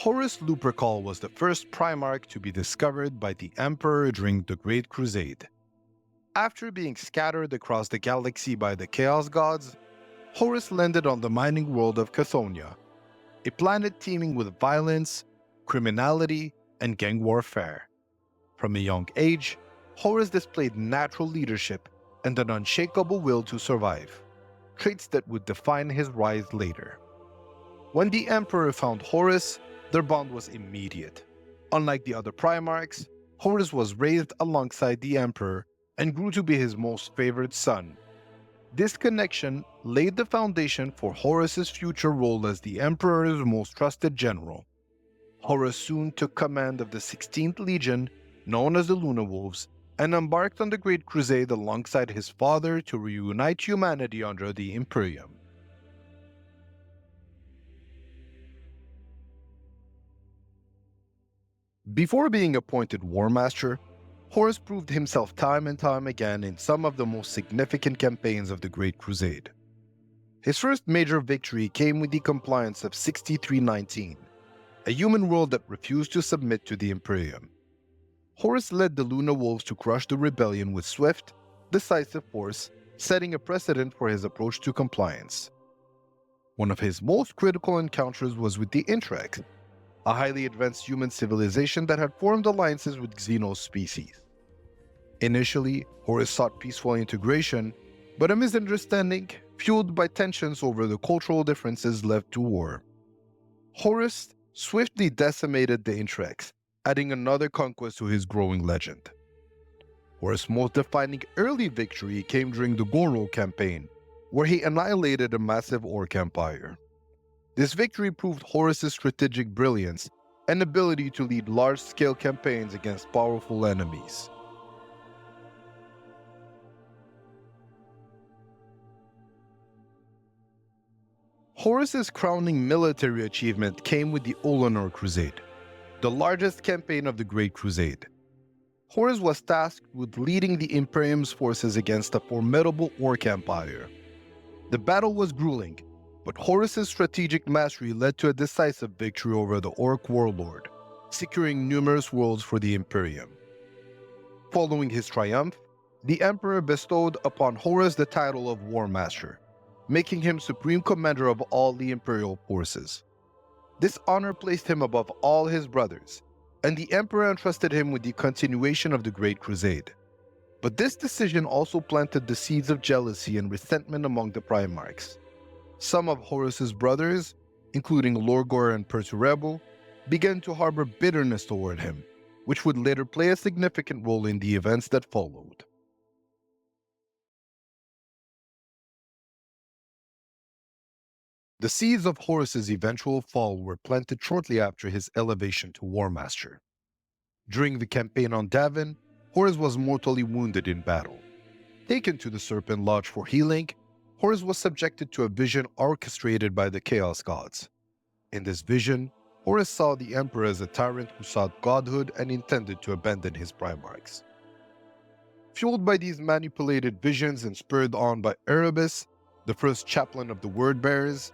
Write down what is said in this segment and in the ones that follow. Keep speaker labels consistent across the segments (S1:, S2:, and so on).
S1: Horus Lupercal was the first Primarch to be discovered by the Emperor during the Great Crusade. After being scattered across the galaxy by the Chaos Gods, Horus landed on the mining world of Chthoniya, a planet teeming with violence, criminality, and gang warfare. From a young age, Horus displayed natural leadership and an unshakable will to survive, traits that would define his rise later. When the Emperor found Horus, their bond was immediate. Unlike the other Primarchs, Horus was raised alongside the Emperor and grew to be his most favored son. This connection laid the foundation for Horus's future role as the Emperor's most trusted general. Horus soon took command of the 16th Legion, known as the Luna Wolves, and embarked on the Great Crusade alongside his father to reunite humanity under the Imperium. Before being appointed Warmaster, Horus proved himself time and time again in some of the most significant campaigns of the Great Crusade. His first major victory came with the compliance of 6319, a human world that refused to submit to the Imperium. Horus led the Luna Wolves to crush the rebellion with swift, decisive force, setting a precedent for his approach to compliance. One of his most critical encounters was with the Intreks, a highly advanced human civilization that had formed alliances with Xenos species. Initially, Horus sought peaceful integration, but a misunderstanding, fueled by tensions over the cultural differences, led to war. Horus swiftly decimated the Intreks, adding another conquest to his growing legend. Horus' most defining early victory came during the Goro campaign, where he annihilated a massive Orc empire. This victory proved Horus's strategic brilliance and ability to lead large-scale campaigns against powerful enemies. Horus's crowning military achievement came with the Olonor Crusade, the largest campaign of the Great Crusade. Horus was tasked with leading the Imperium's forces against a formidable Orc empire. The battle was grueling, but Horus's strategic mastery led to a decisive victory over the Orc warlord, securing numerous worlds for the Imperium. Following his triumph, the Emperor bestowed upon Horus the title of Warmaster, making him supreme commander of all the Imperial forces. This honor placed him above all his brothers, and the Emperor entrusted him with the continuation of the Great Crusade. But this decision also planted the seeds of jealousy and resentment among the Primarchs. Some of Horus's brothers, including Lorgor and Perturebo, began to harbor bitterness toward him, which would later play a significant role in the events that followed. The seeds of Horus's eventual fall were planted shortly after his elevation to Warmaster. During the campaign on Davin, Horus was mortally wounded in battle. Taken to the Serpent Lodge for healing, Horus was subjected to a vision orchestrated by the Chaos Gods. In this vision, Horus saw the Emperor as a tyrant who sought godhood and intended to abandon his Primarchs. Fueled by these manipulated visions and spurred on by Erebus, the first chaplain of the Word-Bearers,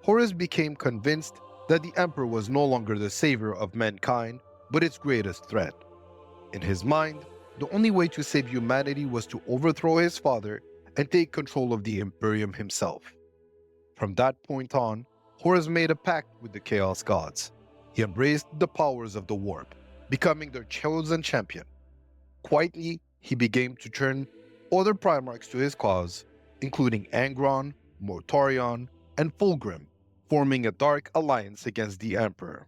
S1: Horus became convinced that the Emperor was no longer the savior of mankind, but its greatest threat. In his mind, the only way to save humanity was to overthrow his father and take control of the Imperium himself. From that point on, Horus made a pact with the Chaos Gods. He embraced the powers of the Warp, becoming their chosen champion. Quietly, he began to turn other Primarchs to his cause, including Angron, Mortorion, and Fulgrim, forming a dark alliance against the Emperor.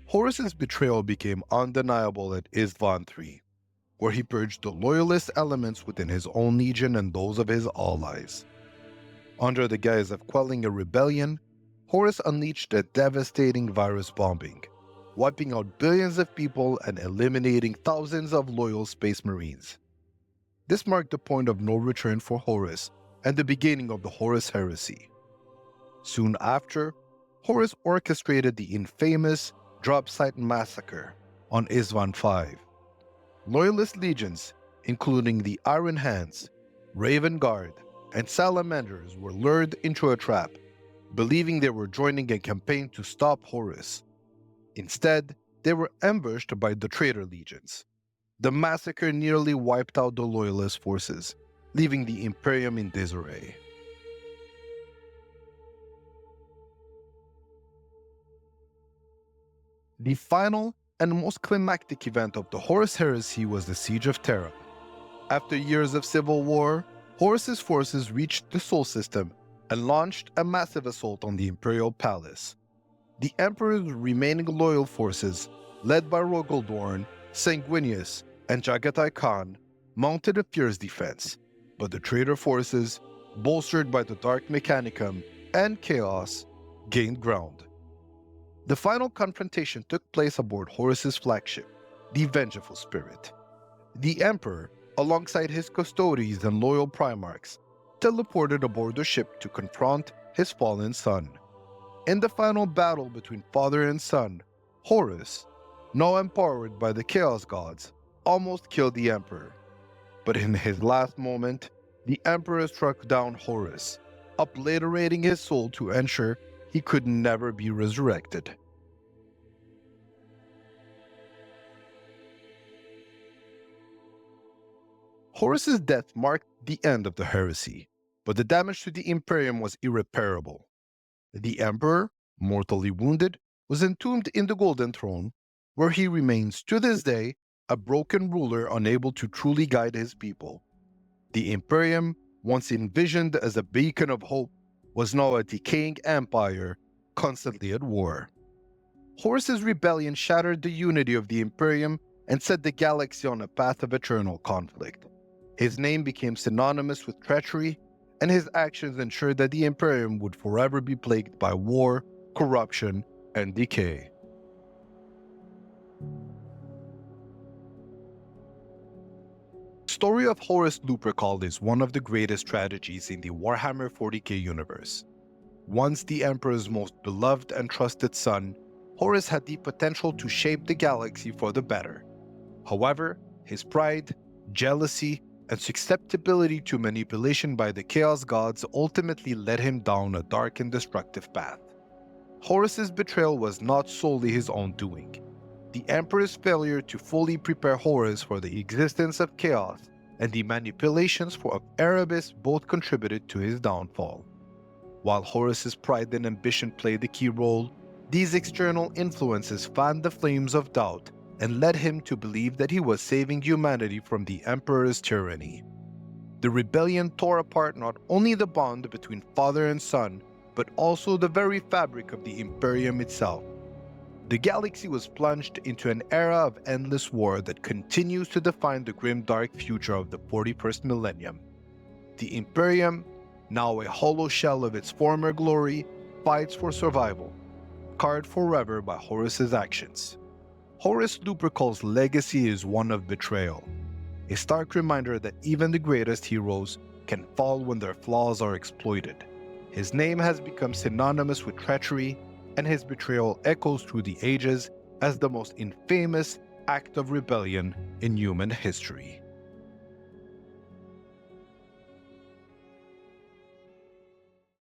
S1: Horus's betrayal became undeniable at Isstvan III, where he purged the loyalist elements within his own legion and those of his allies. Under the guise of quelling a rebellion, Horus unleashed a devastating virus bombing, wiping out billions of people and eliminating thousands of loyal Space Marines. This marked the point of no return for Horus and the beginning of the Horus Heresy. Soon after, Horus orchestrated the infamous Drop Site Massacre on Isstvan V. Loyalist legions, including the Iron Hands, Raven Guard, and Salamanders were lured into a trap, believing they were joining a campaign to stop Horus. Instead, they were ambushed by the traitor legions. The massacre nearly wiped out the loyalist forces, leaving the Imperium in disarray. The final and most climactic event of the Horus Heresy was the Siege of Terra. After years of civil war, Horus's forces reached the Sol System and launched a massive assault on the Imperial Palace. The Emperor's remaining loyal forces, led by Rogaldorn, Sanguinius, and Jagatai Khan, mounted a fierce defense, but the traitor forces, bolstered by the Dark Mechanicum and Chaos, gained ground. The final confrontation took place aboard Horus's flagship, the Vengeful Spirit. The Emperor, alongside his custodians and loyal Primarchs, teleported aboard the ship to confront his fallen son. In the final battle between father and son, Horus, now empowered by the Chaos Gods, almost killed the Emperor. But in his last moment, the Emperor struck down Horus, obliterating his soul to ensure he could never be resurrected. Horus's death marked the end of the heresy, but the damage to the Imperium was irreparable. The Emperor, mortally wounded, was entombed in the Golden Throne, where he remains to this day a broken ruler unable to truly guide his people. The Imperium, once envisioned as a beacon of hope, was now a decaying empire, constantly at war. Horus's rebellion shattered the unity of the Imperium and set the galaxy on a path of eternal conflict. His name became synonymous with treachery, and his actions ensured that the Imperium would forever be plagued by war, corruption, and decay. The story of Horus Lupercal is one of the greatest tragedies in the Warhammer 40k universe. Once the Emperor's most beloved and trusted son, Horus had the potential to shape the galaxy for the better. However, his pride, jealousy, and susceptibility to manipulation by the Chaos Gods ultimately led him down a dark and destructive path. Horus's betrayal was not solely his own doing. The Emperor's failure to fully prepare Horus for the existence of chaos and the manipulations of Erebus both contributed to his downfall. While Horus's pride and ambition played a key role, these external influences fanned the flames of doubt and led him to believe that he was saving humanity from the Emperor's tyranny. The rebellion tore apart not only the bond between father and son, but also the very fabric of the Imperium itself. The galaxy was plunged into an era of endless war that continues to define the grim dark future of the 41st millennium. The Imperium, now a hollow shell of its former glory, fights for survival, scarred forever by Horus's actions. Horus Lupercal's legacy is one of betrayal, a stark reminder that even the greatest heroes can fall when their flaws are exploited. His name has become synonymous with treachery, and his betrayal echoes through the ages as the most infamous act of rebellion in human history.